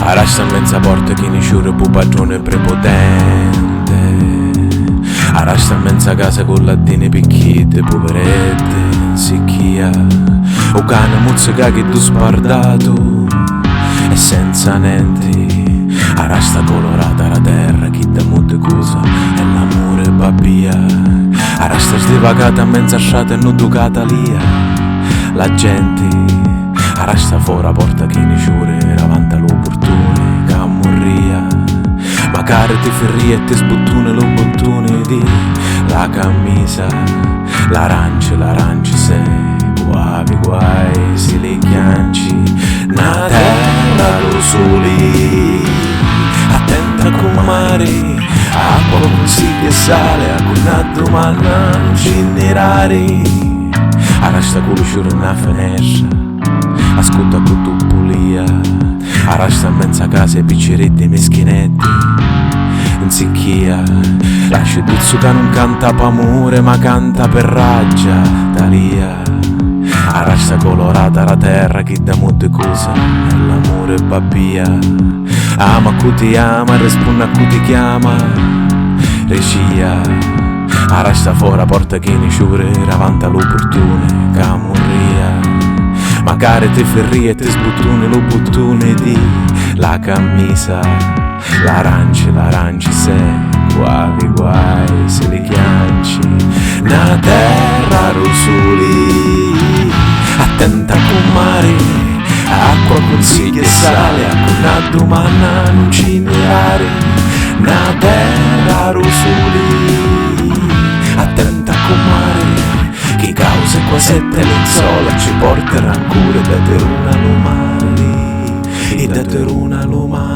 Arrasta mezza porta chi ne sciure pu padrone prepotente. Arrasta mezza casa con lattine picchiette, poverette, sicchia. O cane muzzica che tu spardato e senza niente. Arrasta colorata la terra, chi da molte cose è l'amore babbia. Arrasta svagata mezza strada e non ducata lia. La gente arrasta fuori la porta che ne sciure davanti all'opportune che morria. Magari ti ferri e ti sbuttune lo bottone di la camisa. L'arancia sei guai si le chianci. Na terra lo sole attenta con mare, acqua consiglia e sale, a una domanda non generare. Arrasta con lo sciure una finestra, ascolta con tu pulia. Arrasta in mezza casa e picceretti meschinetti in sicchia. Lascia il tizio che non canta per amore ma canta per raggia Talia. Arrasta colorata la terra che da molte cose è l'amore babbia. Ama cu ti ama, risponde a cu ti chiama regia. Arrasta fuori la porta che ne sciure davanti all'opportune che morria. Magari ti ferri e ti sbuttune lo bottone di la camisa. L'arancia sei guai se le chianci. Na terra rosoli attenta con mare, acqua consiglia e sale, a una domanda non cinerare. Na terra rosoli attenta con mare, che cause qua sette lenzuola ci porta rancore da teruna lumari e da teruna lumari.